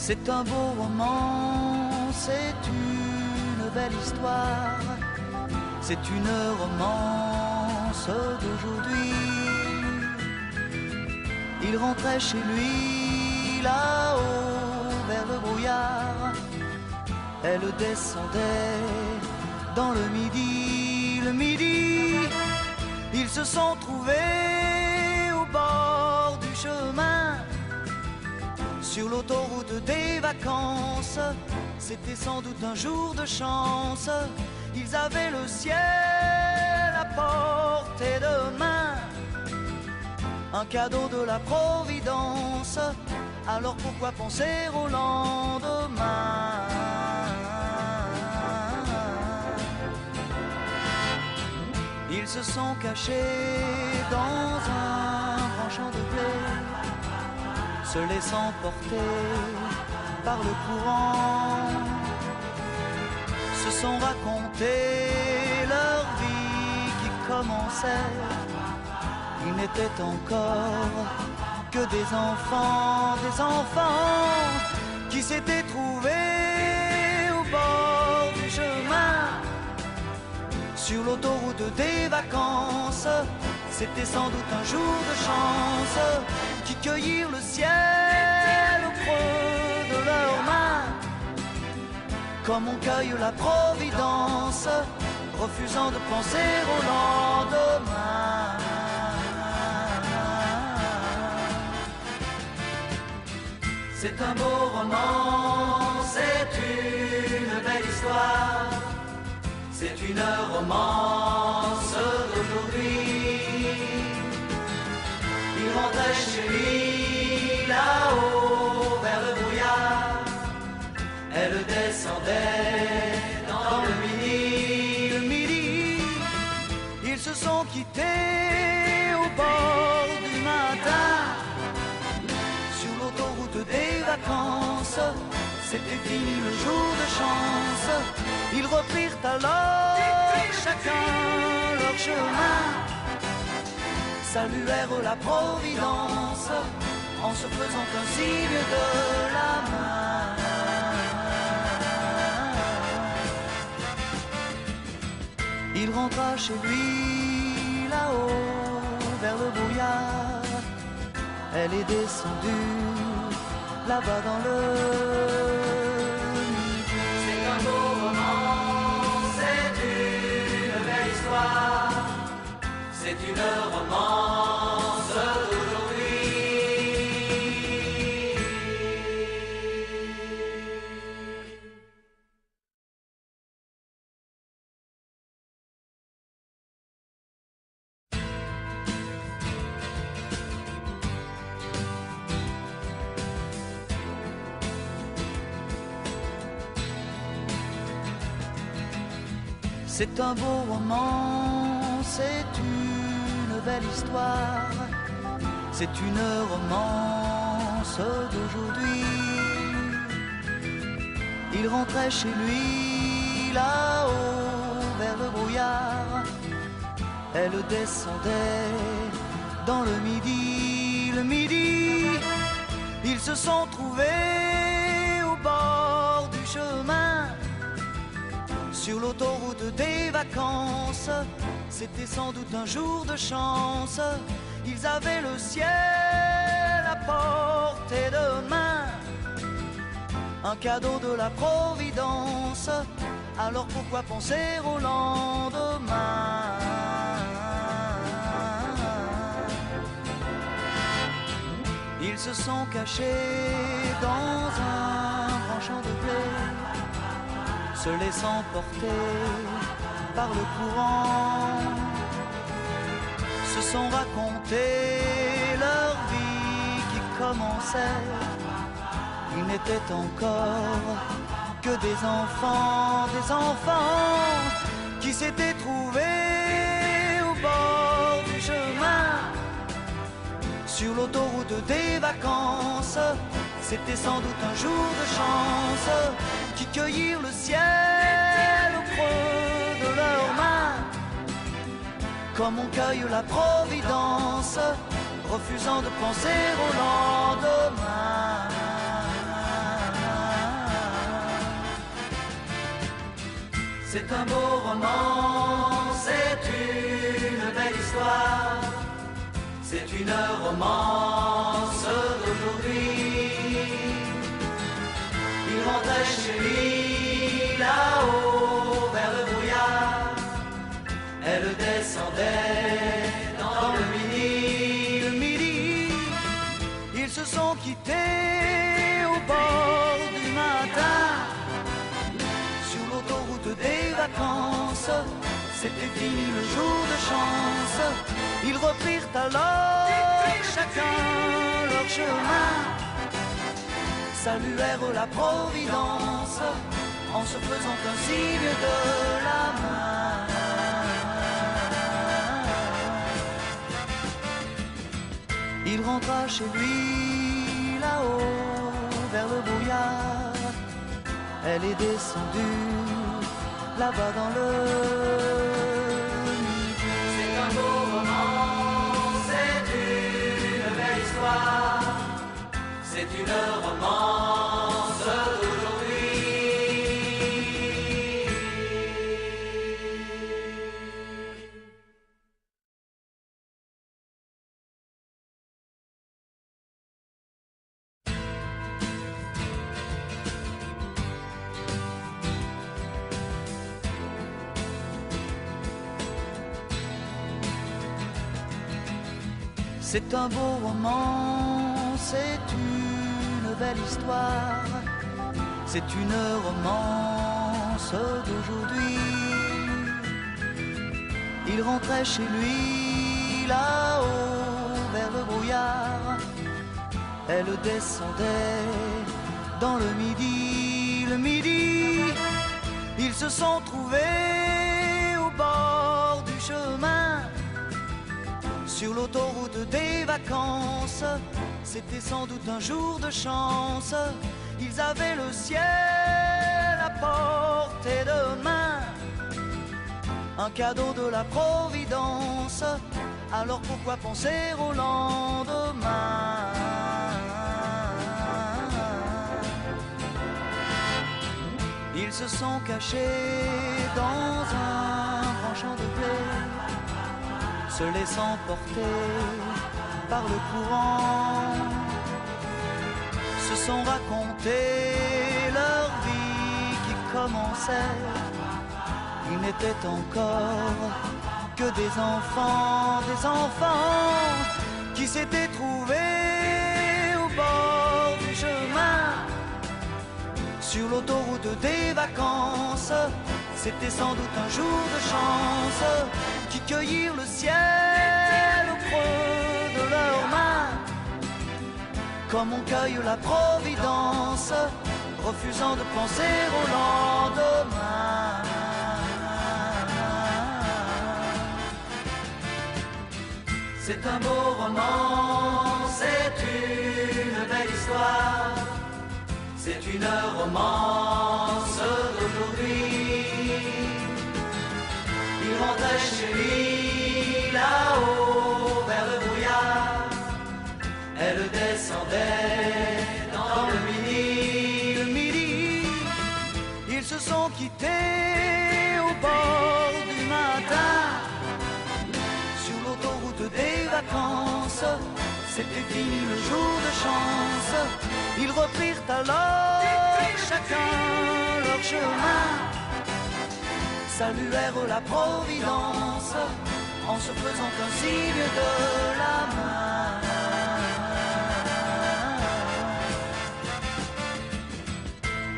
C'est un beau roman, c'est une belle histoire, c'est une romance d'aujourd'hui. Il rentrait chez lui là-haut vers le brouillard, elle descendait dans le midi, ils se sont trouvés au bord du chemin, sur l'autoroute des vacances. C'était sans doute un jour de chance, ils avaient le ciel à portée de main, un cadeau de la Providence, alors pourquoi penser au lendemain? Ils se sont cachés dans un grand champ de blé, se laissant porter par le courant, se sont raconté leur vie qui commençait. Ils n'étaient encore que des enfants qui s'étaient trouvés au bord du chemin, sur l'autoroute des vacances. C'était sans doute un jour de chance, qui cueillirent le ciel au creux de leurs mains, comme on cueille la Providence, refusant de penser au lendemain. C'est un beau roman, c'est une belle histoire, c'est une romance d'aujourd'hui. Il rentrait chez lui là-haut vers le brouillard, elle descendait dans le midi, ils se sont quittés au bord du matin, sur l'autoroute des vacances. C'était fini le jour de chance, ils reprirent alors chacun leur chemin, saluèrent la Providence en se faisant un signe de la main. Il rentra chez lui là-haut vers le brouillard, elle est descendue là-bas dans le midi. C'est un beau roman, c'est une belle histoire, c'est une romance d'aujourd'hui. C'est un beau roman, c'est une belle histoire, c'est une romance d'aujourd'hui. Il rentrait chez lui là-haut vers le brouillard, elle descendait dans le midi, ils se sont trouvés au bord du chemin, sur l'autoroute des vacances. C'était sans doute un jour de chance, ils avaient le ciel à portée de main, un cadeau de la Providence, alors pourquoi penser au lendemain? Ils se sont cachés dans un grand champ de blé, se laissant porter par le courant, se sont raconté leur vie qui commençait. Ils n'étaient encore que des enfants qui s'étaient trouvés au bord du chemin, sur l'autoroute des vacances. C'était sans doute un jour de chance, qui cueillirent le ciel au creux de leurs mains, comme on cueille la Providence, refusant de penser au lendemain. C'est un beau roman, c'est une belle histoire, c'est une romance d'aujourd'hui. Il rentrait chez lui là-haut vers le brouillard, elle descendait dans le midi. Le midi, ils se sont quittés au bord du matin. Des vacances, c'était fini le jour de chance. Ils reprirent alors chacun leur chemin, saluèrent la Providence en se faisant un signe de la main. Il rentra chez lui là-haut vers le brouillard. Elle est descendue là-bas dans le midi. C'est un beau roman, c'est une belle histoire, c'est une romance d'aujourd'hui. C'est un beau roman, c'est une belle histoire, c'est une romance d'aujourd'hui. Il rentrait chez lui là-haut vers le brouillard, elle descendait dans le midi, ils se sont trouvés au bord du chemin. Sur l'autoroute des vacances, c'était sans doute un jour de chance. Ils avaient le ciel à portée de main, un cadeau de la Providence. Alors pourquoi penser au lendemain? Ils se sont cachés dans un grand champ de blé, se laissant porter par le courant, se sont raconté leur vie qui commençait. Ils n'étaient encore que des enfants qui s'étaient trouvés au bord du chemin. Sur l'autoroute des vacances, c'était sans doute un jour de chance, qui cueillirent le ciel au creux de leurs mains, comme on cueille la Providence, refusant de penser au lendemain. C'est un beau roman, c'est une belle histoire, c'est une romance d'aujourd'hui. Il rentrait chez lui là-haut vers le brouillard, elle descendait dans le midi, ils se sont quittés au bord du matin. Sur l'autoroute des vacances, c'était fini le jour de chance. Ils reprirent alors chacun leur chemin, saluèrent la Providence en se faisant un signe de la main.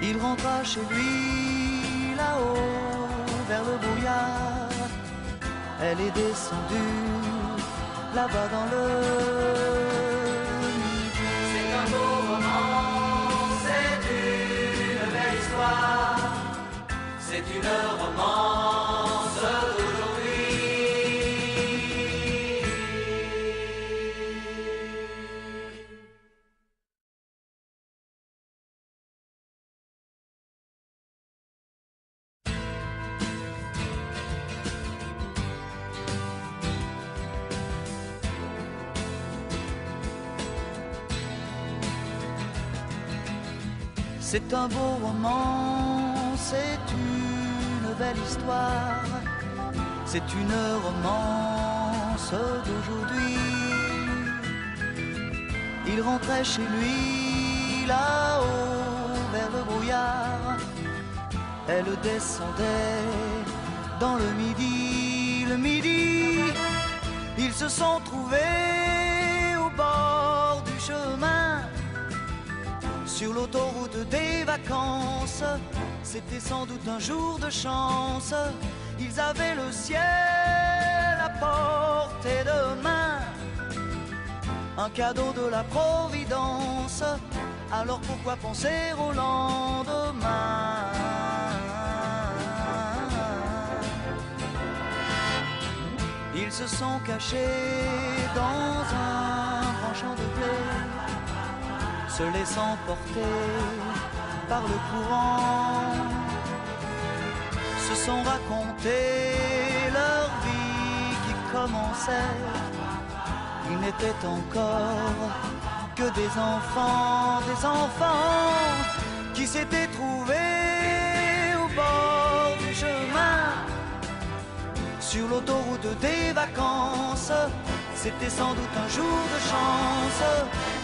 Il rentra chez lui là-haut vers le brouillard, elle est descendue là-bas dans le midi. C'est un beau roman, c'est une belle histoire, c'est une romance d'aujourd'hui. C'est un beau roman, c'est une belle histoire. C'est une romance d'aujourd'hui. Il rentrait chez lui là-haut vers le brouillard. Elle descendait dans le midi, le midi. Ils se sont trouvés au bord du chemin, sur l'autoroute des vacances. C'était sans doute un jour de chance. Ils avaient le ciel à portée de main, un cadeau de la Providence. Alors pourquoi penser au lendemain? Ils se sont cachés dans un grand champ de blé, se laissant porter par le courant, se sont raconté leur vie qui commençait. Ils n'étaient encore que des enfants qui s'étaient trouvés au bord du chemin, sur l'autoroute des vacances. C'était sans doute un jour de chance,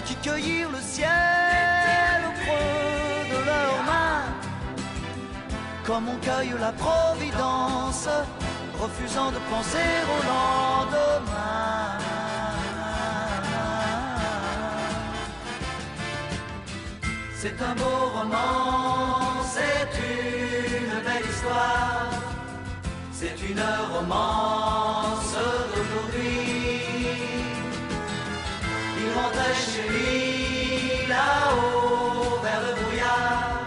qui cueillirent le ciel au creux de leurs mains, comme on cueille la Providence, refusant de penser au lendemain. C'est un beau roman, c'est une belle histoire. C'est une romance d'aujourd'hui. Il rentrait chez lui là-haut vers le brouillard.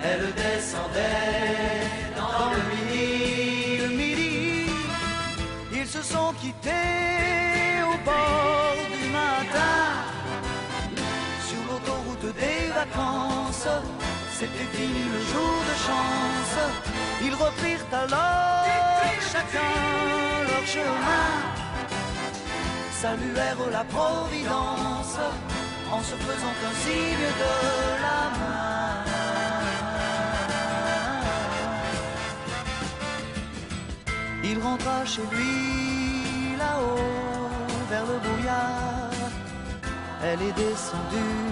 Elle descendait dans le midi, le midi. Ils se sont quittés au bord du matin, sur l'autoroute des vacances. C'était fini le jour de chance. Ils reprirent alors chacun leur chemin, saluèrent la Providence en se faisant un signe de la main. Il rentra chez lui là-haut vers le brouillard. Elle est descendue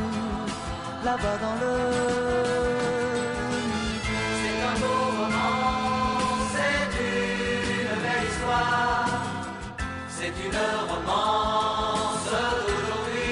là-bas dans le midi. C'est un beau roman, c'est une belle histoire. C'est une romance d'aujourd'hui.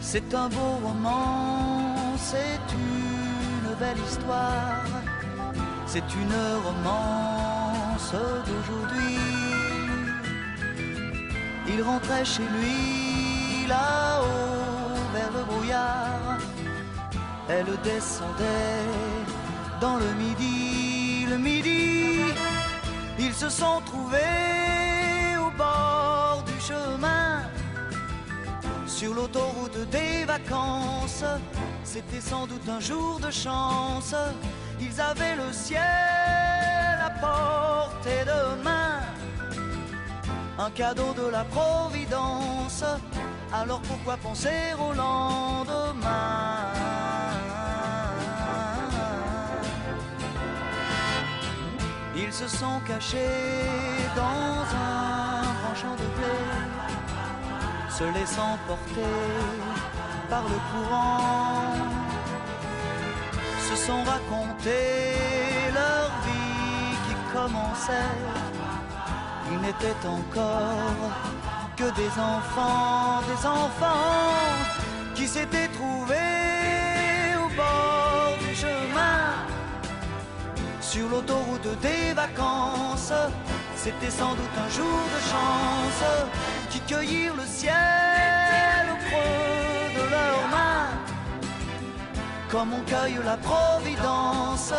C'est un beau roman, c'est une belle histoire. C'est une romance d'aujourd'hui. Il rentrait chez lui là-haut vers le brouillard. Elle descendait dans le midi, le midi. Ils se sont trouvés au bord du chemin, sur l'autoroute des vacances. C'était sans doute un jour de chance. Ils avaient le ciel à portée de main, un cadeau de la Providence. Alors pourquoi penser au lendemain? Ils se sont cachés dans un grand champ de blé, se laissant porter par le courant, se sont raconté leur vie qui commençait. Ils n'étaient encore que des enfants qui s'étaient trouvés au bord du chemin, sur l'autoroute des vacances. C'était sans doute un jour de chance, qui cueillirent le ciel au creux de leurs mains, comme on cueille la Providence.